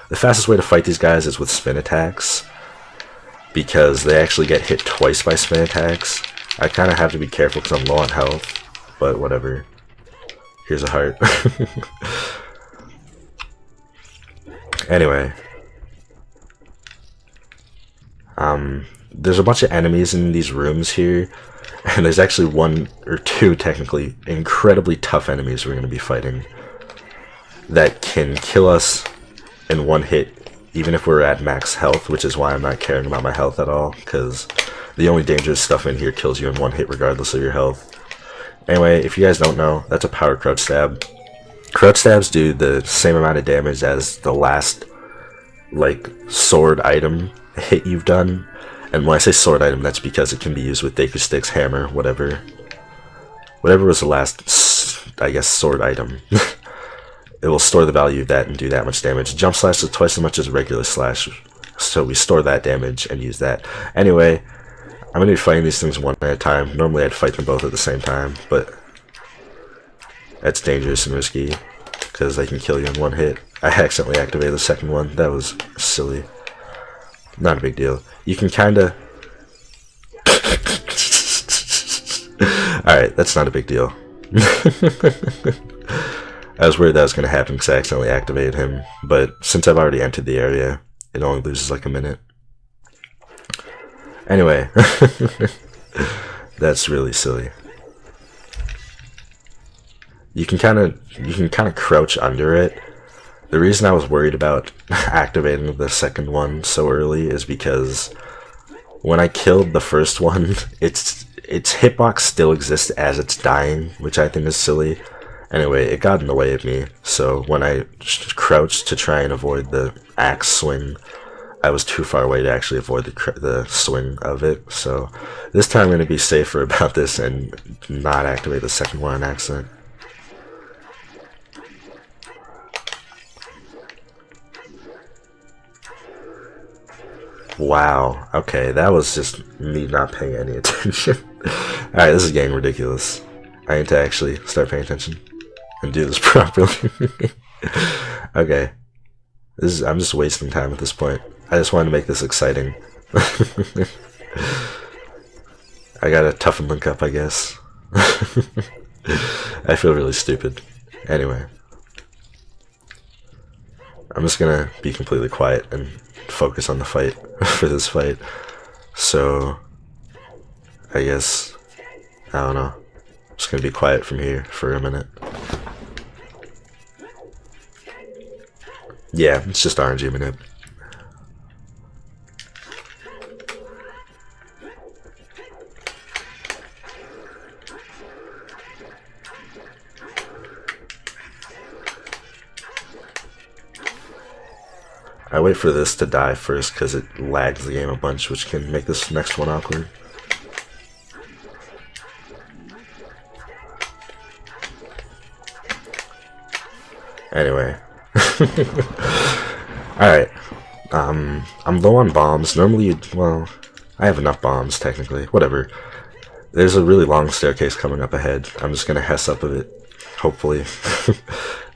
The fastest way to fight these guys is with spin attacks, because they actually get hit twice by spin attacks. I kind of have to be careful because I'm low on health, but whatever. Here's a heart. Anyway. There's a bunch of enemies in these rooms here. And there's actually 1 or 2, technically, incredibly tough enemies we're going to be fighting. That can kill us in 1 hit, even if we're at max health, which is why I'm not caring about my health at all. Because the only dangerous stuff in here kills you in 1 hit regardless of your health. Anyway, if you guys don't know, that's a power crouch stab. Crouch stabs do the same amount of damage as the last, like, sword item hit you've done. And when I say sword item, that's because it can be used with Deku Sticks, hammer, whatever. Whatever was the last, I guess, sword item. It will store the value of that and do that much damage. Jump slash is twice as much as regular slash, so we store that damage and use that. Anyway, I'm going to be fighting these things one at a time. Normally I'd fight them both at the same time, but that's dangerous and risky, because they can kill you in 1 hit. I accidentally activated the second one. That was silly. Not a big deal. You can kinda... Alright, that's not a big deal. I was worried that was going to happen because I accidentally activated him, but since I've already entered the area, it only loses like a minute. Anyway, That's really silly. You can kind of crouch under it. The reason I was worried about activating the second one so early is because when I killed the first one, its hitbox still exists as it's dying, which I think is silly. Anyway, it got in the way of me, so when I crouched to try and avoid the axe swing, I was too far away to actually avoid the swing of it. So this time I'm going to be safer about this and not activate the second one on accident. Wow, okay, that was just me not paying any attention. Alright, this is getting ridiculous. I need to actually start paying attention and do this properly. Okay, I'm just wasting time at this point. I just wanted to make this exciting. I gotta toughen Link up, I guess. I feel really stupid. Anyway, I'm just gonna be completely quiet and focus on the fight for this fight. So I guess, I don't know, I'm just gonna be quiet from here for a minute. Yeah, it's just RNG manip. I wait for this to die first because it lags the game a bunch, which can make this next one awkward. Anyway. Alright. I'm low on bombs. Normally, well, I have enough bombs, technically. Whatever. There's a really long staircase coming up ahead. I'm just gonna Hess up of it. Hopefully.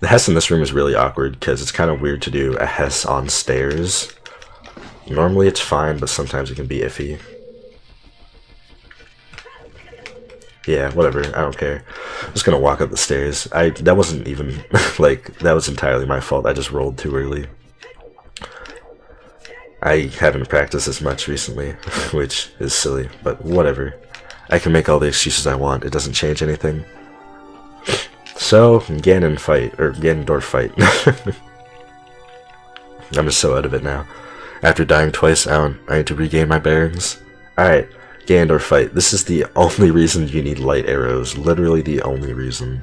The Hess in this room is really awkward because it's kind of weird to do a Hess on stairs. Normally it's fine, but sometimes it can be iffy. Yeah, whatever, I don't care. I'm just gonna walk up the stairs. That wasn't even, like, that was entirely my fault. I just rolled too early. I haven't practiced as much recently, which is silly, but whatever. I can make all the excuses I want. It doesn't change anything. So, Ganondorf fight. I'm just so out of it now. After dying twice, I need to regain my bearings. Alright, Ganondorf fight. This is the only reason you need light arrows. Literally the only reason.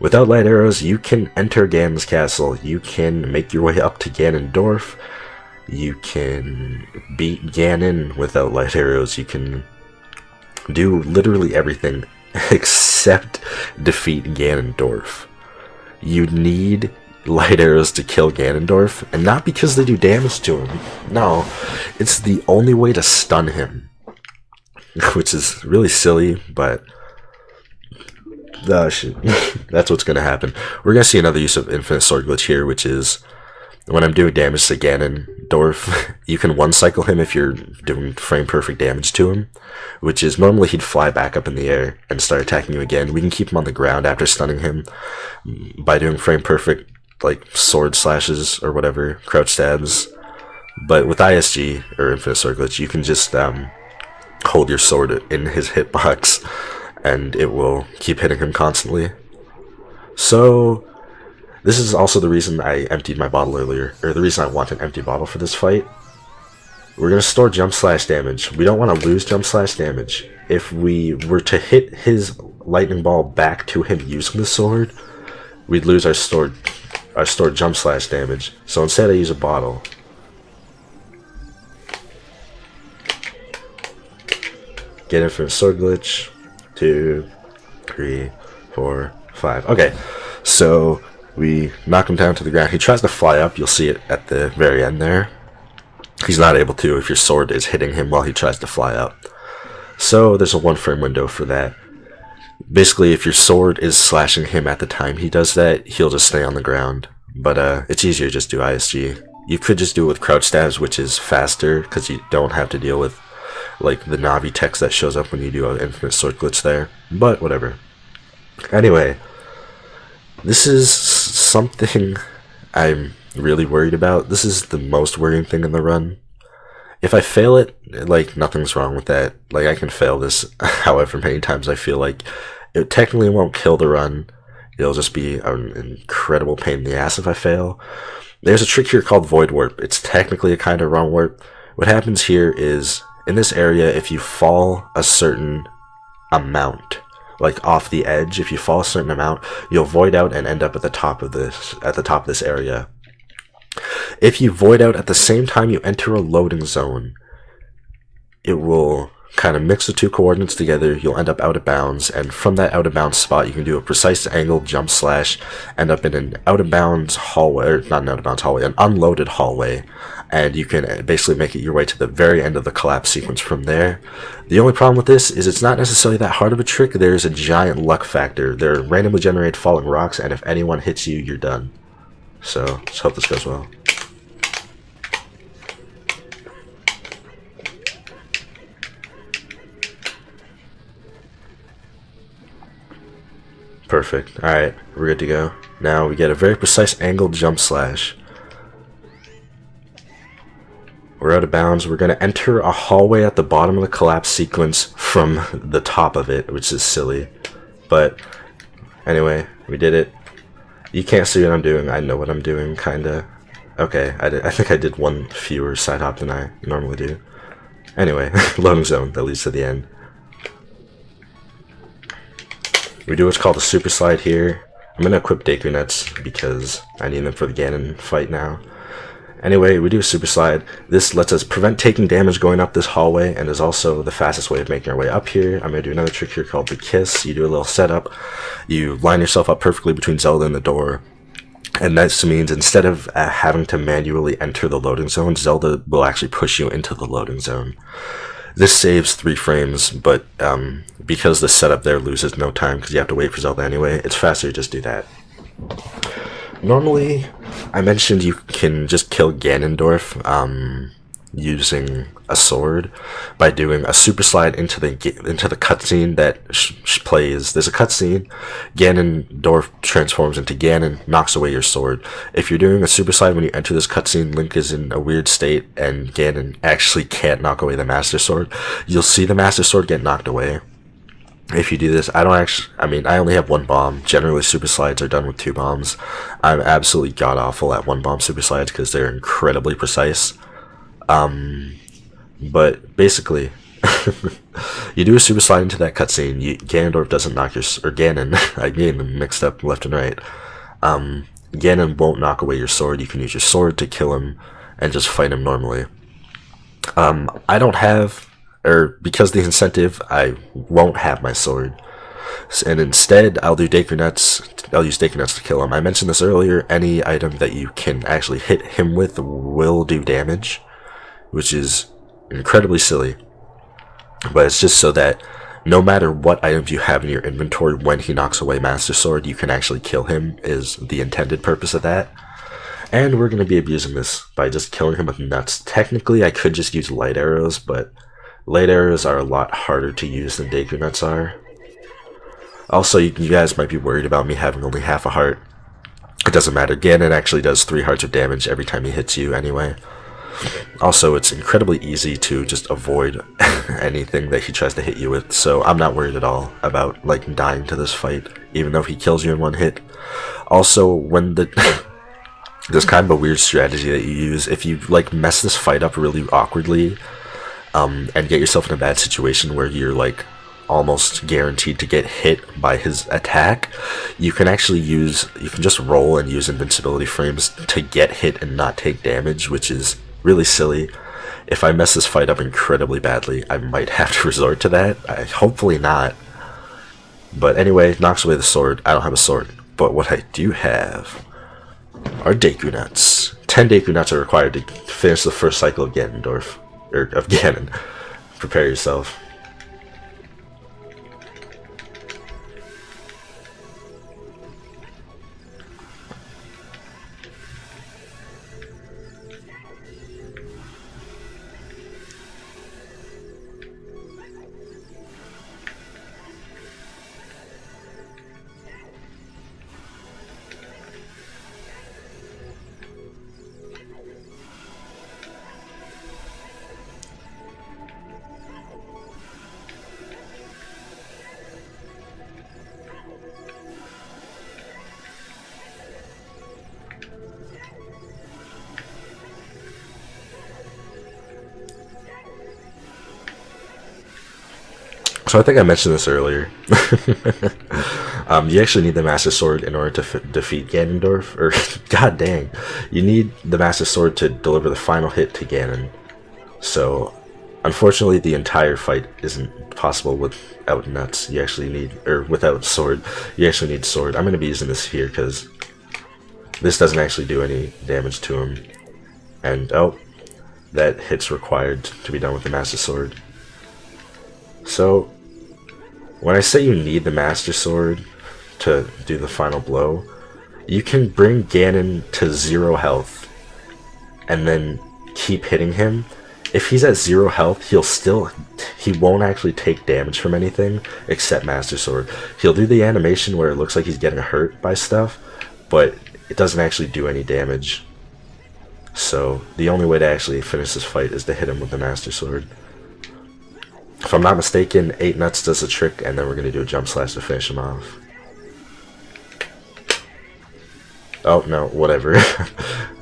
Without light arrows, you can enter Ganon's castle. You can make your way up to Ganondorf. You can beat Ganon without light arrows. You can do literally everything except defeat Ganondorf. You need light arrows to kill Ganondorf, and not because they do damage to him. No, it's the only way to stun him, which is really silly, but shit. That's what's gonna happen. We're gonna see another use of infinite sword glitch here, which is when I'm doing damage to Ganondorf, you can one-cycle him if you're doing frame-perfect damage to him, which is normally he'd fly back up in the air and start attacking you again. We can keep him on the ground after stunning him by doing frame-perfect, like, sword slashes or whatever, crouch stabs. But with ISG, or Infinite Sword Glitch, you can just hold your sword in his hitbox, and it will keep hitting him constantly. So this is also the reason I emptied my bottle earlier, or the reason I want an empty bottle for this fight. We're going to store jump slash damage. We don't want to lose jump slash damage. If we were to hit his lightning ball back to him using the sword, we'd lose our stored jump slash damage. So instead I use a bottle. Get Infinite Sword Glitch. 2, 3, 4, 5. Okay, so we knock him down to the ground. He tries to fly up. You'll see it at the very end there. He's not able to if your sword is hitting him while he tries to fly up. So there's a 1 frame window for that. Basically, if your sword is slashing him at the time he does that, he'll just stay on the ground. But it's easier to just do ISG. You could just do it with crouch stabs, which is faster because you don't have to deal with like the Navi text that shows up when you do an infinite sword glitch there. But whatever. Anyway, this is something I'm really worried about. This is the most worrying thing in the run. if I fail it, like, nothing's wrong with that. Like, I can fail this however many times I feel like. It technically won't kill the run. It'll just be an incredible pain in the ass if I fail. There's a trick here called Void Warp. It's technically a kind of wrong warp. What happens here is, in this area, if you fall a certain amount, like off the edge, if you fall a certain amount, you'll void out and end up at the top of this area. If you void out at the same time you enter a loading zone, it will kind of mix the two coordinates together. You'll end up out of bounds, and from that out of bounds spot you can do a precise angle jump slash, end up in an out of bounds hallway, or not an out of bounds hallway, an unloaded hallway, and you can basically make it your way to the very end of the collapse sequence from there. The only problem with this is it's not necessarily that hard of a trick. There's a giant luck factor. There are randomly generated falling rocks, and if anyone hits you, you're done. So let's hope this goes well. Perfect. Alright, we're good to go. Now we get a very precise angled jump slash. We're out of bounds. We're going to enter a hallway at the bottom of the collapse sequence from the top of it, which is silly. But anyway, we did it. You can't see what I'm doing. I know what I'm doing, kinda. Okay, I think I did one fewer side hop than I normally do. Anyway, loading zone that leads to the end. We do what's called a super slide here. I'm going to equip Deku Nuts because I need them for the Ganon fight now. Anyway, we do a super slide. This lets us prevent taking damage going up this hallway, and is also the fastest way of making our way up here. I'm going to do another trick here called the Kiss. You do a little setup. You line yourself up perfectly between Zelda and the door. And that means instead of having to manually enter the loading zone, Zelda will actually push you into the loading zone. This saves 3 frames, but because the setup there loses no time because you have to wait for Zelda anyway, it's faster to just do that. Normally, I mentioned you can just kill Ganondorf using a sword by doing a super slide into the cutscene that plays. There's a cutscene, Ganondorf transforms into Ganon, knocks away your sword. If you're doing a super slide when you enter this cutscene, Link is in a weird state and Ganon actually can't knock away the Master Sword. You'll see the Master Sword get knocked away. If you do this, I only have 1 bomb. Generally, super slides are done with 2 bombs. I'm absolutely god-awful at 1 bomb super slides because they're incredibly precise. But basically, you do a super slide into that cutscene. Ganondorf doesn't knock Ganon. I get them mixed up left and right. Ganon won't knock away your sword. You can use your sword to kill him and just fight him normally. I don't have, because the incentive, I won't have my sword. And instead, I'll do Deku Nuts. I'll use Deku Nuts to kill him. I mentioned this earlier. Any item that you can actually hit him with will do damage, which is incredibly silly. But it's just so that no matter what items you have in your inventory when he knocks away Master Sword, you can actually kill him, is the intended purpose of that. And we're going to be abusing this by just killing him with nuts. Technically, I could just use light arrows, but light arrows are a lot harder to use than Deku Nuts are. Also, you guys might be worried about me having only half a heart. It doesn't matter. Ganon actually does 3 hearts of damage every time he hits you anyway. Also, it's incredibly easy to just avoid anything that he tries to hit you with, so I'm not worried at all about dying to this fight, even though he kills you in 1 hit. Also, when there's kind of a weird strategy that you use. If you mess this fight up really awkwardly, and get yourself in a bad situation where you're almost guaranteed to get hit by his attack, you can just roll and use invincibility frames to get hit and not take damage, which is really silly. If I mess this fight up incredibly badly, I might have to resort to that. Hopefully not. But anyway, knocks away the sword. I don't have a sword, but what I do have are Deku Nuts. 10 Deku Nuts are required to finish the first cycle of Ganondorf, or of Ganon. Prepare yourself. So I think I mentioned this earlier. You actually need the Master Sword in order to defeat Ganondorf. Or, god dang. You need the Master Sword to deliver the final hit to Ganon. So, unfortunately, the entire fight isn't possible without nuts. You actually need, or without sword. You actually need sword. I'm going to be using this here because this doesn't actually do any damage to him. And, oh, that hit's required to be done with the Master Sword. So, when I say you need the Master Sword to do the final blow, you can bring Ganon to 0 health and then keep hitting him. If he's at 0 health, he won't actually take damage from anything except Master Sword. He'll do the animation where it looks like he's getting hurt by stuff, but it doesn't actually do any damage. So the only way to actually finish this fight is to hit him with the Master Sword. If I'm not mistaken, 8 nuts does the trick, and then we're going to do a jump slash to finish him off. Oh, no, whatever.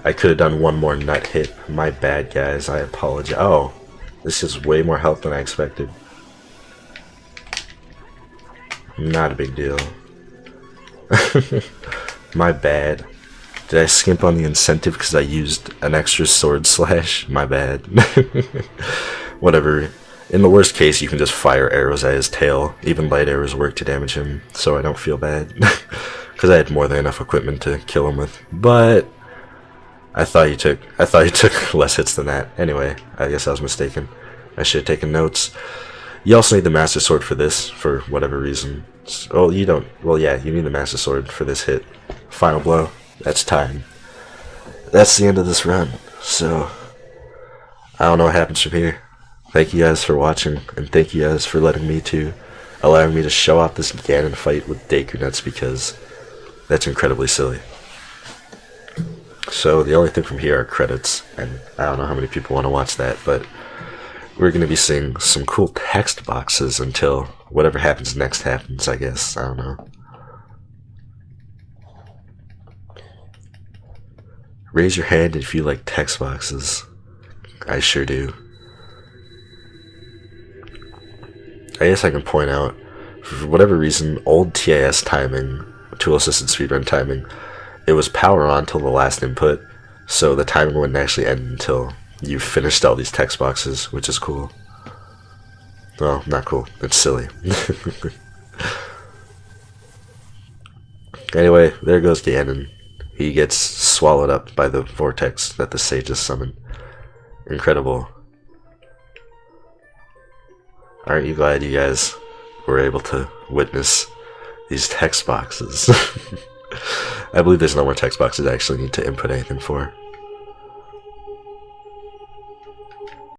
I could have done one more nut hit. My bad, guys. I apologize. Oh, this is way more health than I expected. Not a big deal. My bad. Did I skimp on the incentive because I used an extra sword slash? My bad. Whatever. In the worst case, you can just fire arrows at his tail. Even light arrows work to damage him, so I don't feel bad. Because I had more than enough equipment to kill him with. But I thought you took less hits than that. Anyway, I guess I was mistaken. I should have taken notes. You also need the Master Sword for this, for whatever reason. Oh, you don't. Well, yeah, you need the Master Sword for this hit. Final blow. That's time. That's the end of this run. So, I don't know what happens from here. Thank you guys for watching, and thank you guys for allowing me to show off this Ganon fight with Deku Nuts, because that's incredibly silly. So the only thing from here are credits, and I don't know how many people want to watch that, but we're going to be seeing some cool text boxes until whatever happens next happens, I guess. I don't know. Raise your hand if you like text boxes. I sure do. I guess I can point out, for whatever reason, old TIS timing, tool-assisted speedrun timing, it was power on till the last input, so the timing wouldn't actually end until you finished all these text boxes, which is cool. Well, not cool. It's silly. Anyway, there goes Ganon. He gets swallowed up by the vortex that the sages summoned. Incredible. Aren't you glad you guys were able to witness these text boxes? I believe there's no more text boxes I actually need to input anything for.